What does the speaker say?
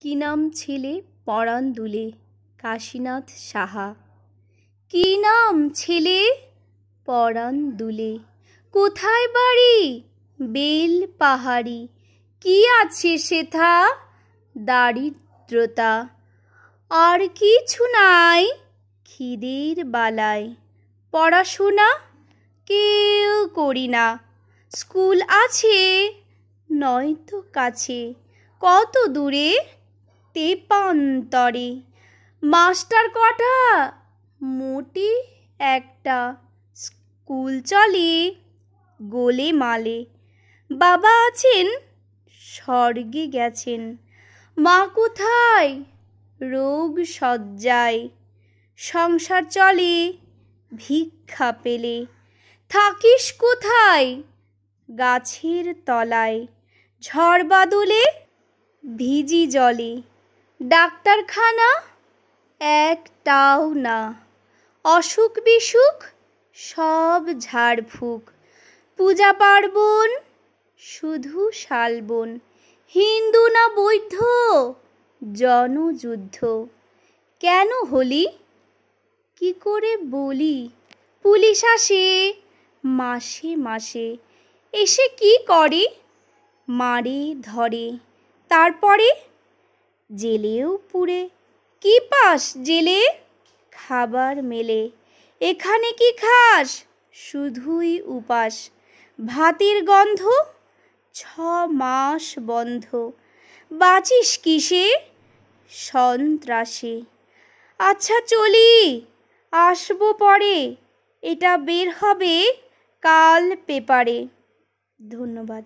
কি নাম ছেলে পরাণ দুলে? কাশীনাথ সাহা। কি নাম ছেলে পরাণ দুলে? কোথায় বাড়ি? বেল পাহাড়ি। কি আছে সেথা? দারিদ্রতা। আর কিছু নাই খিদের বালায়। পড়াশোনা কেউ করি না। স্কুল আছে নয়তো কাছে, কত দূরে তেপান্তরে। মাস্টার কটা? মোটে একটা। স্কুল চলে গোলে মালে। বাবা আছেন স্বর্গে গেছেন। মা কোথায়? রোগ শয্যায়। সংসার চলে ভিক্ষা পেলে। থাকিস কোথায়? গাছের তলায়। ঝড় বাদলে ভিজি জলে। ডাক্তারখানা একটাও না। অসুখ বিসুখ সব ঝাড়ফুঁক। পূজা পার্বণ শুধু শালবন। হিন্দু না বৌদ্ধ জনযুদ্ধ। কেন হলি? কি করে বলি? পুলিশ আসে মাসে মাসে। এসে কি করে? মারে ধরে। তারপরে জেলেও পুরে। কি পাস জেলে? খাবার মেলে। এখানে কি খাস? শুধুই উপাস। ভাতের গন্ধ 6 মাস বন্ধ। বাঁচিস কিসে? সন্ত্রাসে। আচ্ছা চলি, আসবো পরে। এটা বের হবে কাল পেপারে। ধন্যবাদ।